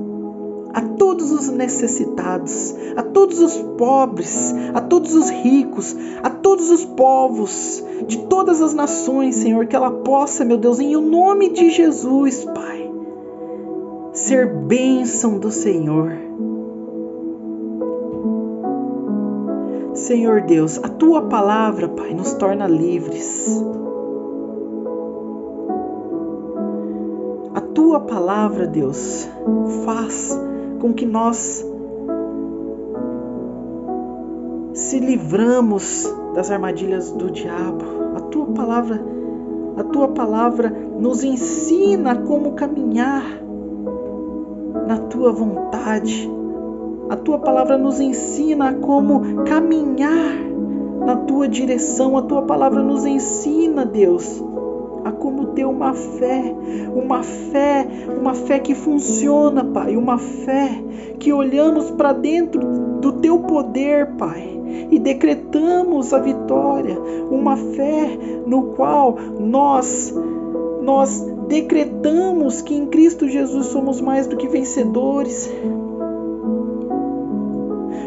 a todos os necessitados, a todos os pobres, a todos os ricos, a todos os povos, de todas as nações, Senhor, que ela possa, meu Deus, em o nome de Jesus, Pai, ser bênção do Senhor. Senhor Deus, a Tua palavra, Pai, nos torna livres. A Tua palavra, Deus, faz com que nós se livramos das armadilhas do diabo. A Tua palavra nos ensina como caminhar na Tua vontade. A Tua palavra nos ensina como caminhar na Tua direção. A Tua palavra nos ensina, Deus, a como ter uma fé que funciona, Pai, uma fé que olhamos para dentro do Teu poder, Pai, e decretamos a vitória, uma fé no qual nós decretamos que em Cristo Jesus somos mais do que vencedores.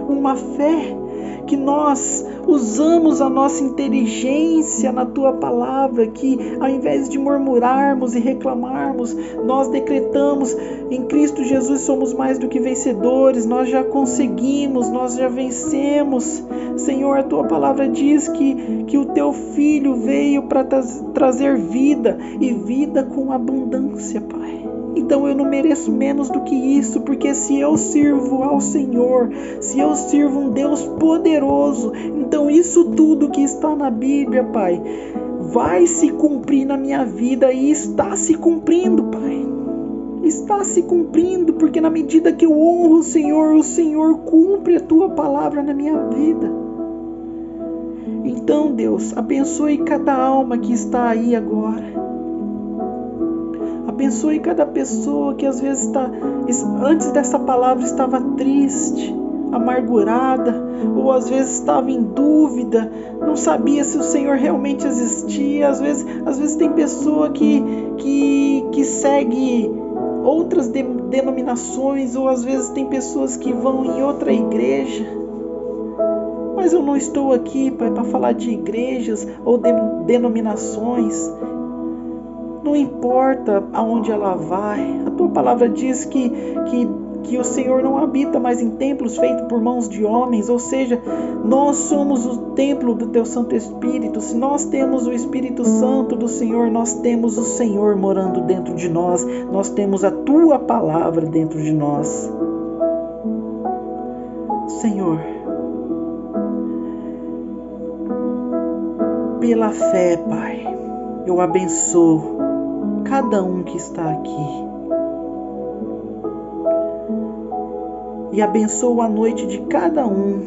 Uma fé que nós usamos a nossa inteligência na Tua palavra, que ao invés de murmurarmos e reclamarmos, nós decretamos: em Cristo Jesus somos mais do que vencedores, nós já conseguimos, nós já vencemos. Senhor, a Tua palavra diz que o Teu Filho veio para trazer vida, e vida com abundância, Pai. Então eu não mereço menos do que isso, porque se eu sirvo ao Senhor, se eu sirvo um Deus poderoso, então isso tudo que está na Bíblia, Pai, vai se cumprir na minha vida, e está se cumprindo, Pai. Está se cumprindo, porque na medida que eu honro o Senhor cumpre a Tua palavra na minha vida. Então, Deus, abençoe cada alma que está aí agora. Abençoe cada pessoa que às vezes antes dessa palavra estava triste, amargurada, ou às vezes estava em dúvida, não sabia se o Senhor realmente existia. Às vezes tem pessoa que segue outras denominações, ou às vezes tem pessoas que vão em outra igreja. Mas eu não estou aqui, Pai, para falar de igrejas ou denominações. Não importa aonde ela vai. A Tua palavra diz que o Senhor não habita mais em templos feitos por mãos de homens. Ou seja, nós somos o templo do Teu Santo Espírito. Se nós temos o Espírito Santo do Senhor, nós temos o Senhor morando dentro de nós. Nós temos a Tua palavra dentro de nós. Senhor, pela fé, Pai, eu abençoo cada um que está aqui. E abençoo a noite de cada um.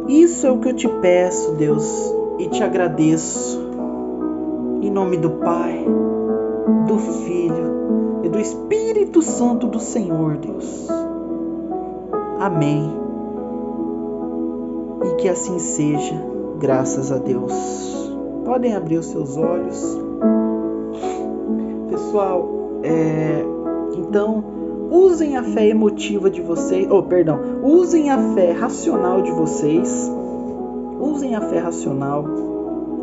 Isso é o que eu te peço, Deus, e te agradeço. Em nome do Pai, do Filho e do Espírito Santo do Senhor, Deus. Amém. E que assim seja, graças a Deus. Podem abrir os seus olhos. Pessoal, então, usem a fé emotiva de vocês, usem a fé racional de vocês. Usem a fé racional.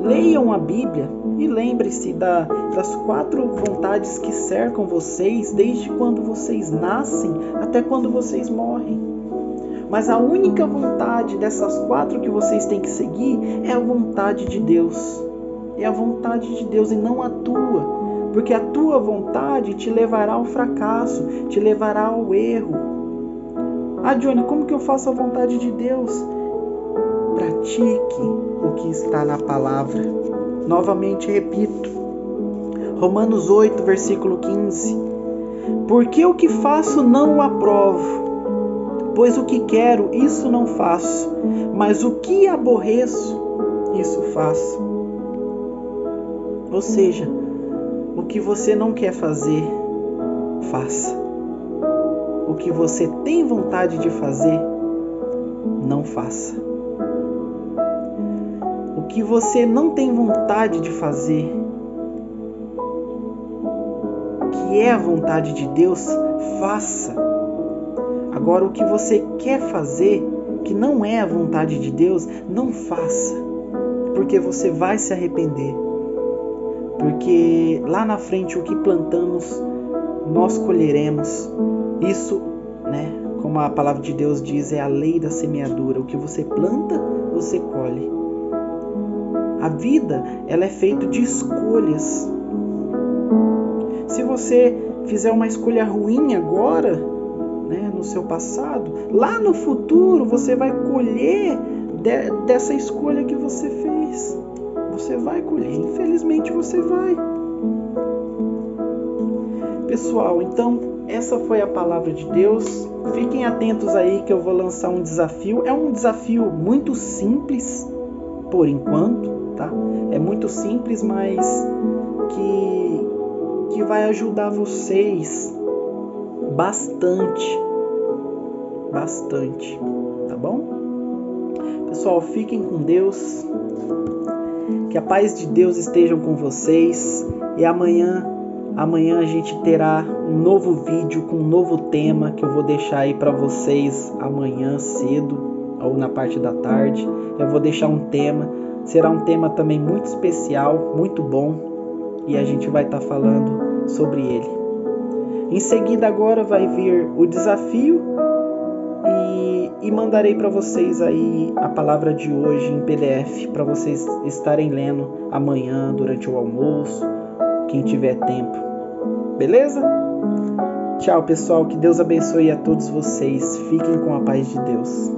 Leiam a Bíblia e lembre-se das 4 vontades que cercam vocês desde quando vocês nascem até quando vocês morrem. Mas a única vontade dessas 4 que vocês têm que seguir é a vontade de Deus. É a vontade de Deus e não a tua. Porque a tua vontade te levará ao fracasso, te levará ao erro. Ah, Johnny, como que eu faço a vontade de Deus? Pratique o que está na palavra. Novamente repito. Romanos 8, versículo 15. Porque o que faço não o aprovo. Pois o que quero, isso não faço, mas o que aborreço, isso faço. Ou seja, o que você não quer fazer, faça. o que você tem vontade de fazer, não faça. O que você não tem vontade de fazer, que é a vontade de Deus, faça. Agora, o que você quer fazer, que não é a vontade de Deus, não faça, porque você vai se arrepender. Porque lá na frente o que plantamos, nós colheremos. Isso, né, como a palavra de Deus diz, é a lei da semeadura. O que você planta, você colhe. A vida, ela é feita de escolhas. Se você fizer uma escolha ruim agora, né, no seu passado, lá no futuro você vai colher dessa escolha que você fez. Você vai colher, infelizmente você vai. Pessoal, então essa foi a palavra de Deus. Fiquem atentos aí que eu vou lançar um desafio. É um desafio muito simples, por enquanto, tá? É muito simples, mas que vai ajudar vocês bastante, tá bom? Pessoal, fiquem com Deus. Que a paz de Deus esteja com vocês. E amanhã a gente terá um novo vídeo com um novo tema que eu vou deixar aí para vocês amanhã cedo ou na parte da tarde. Eu vou deixar um tema. Será um tema também muito especial, muito bom. E a gente vai estar falando sobre ele. Em seguida agora vai vir o desafio e mandarei para vocês aí a palavra de hoje em PDF para vocês estarem lendo amanhã durante o almoço, quem tiver tempo. Beleza? Tchau, pessoal, que Deus abençoe a todos vocês. Fiquem com a paz de Deus.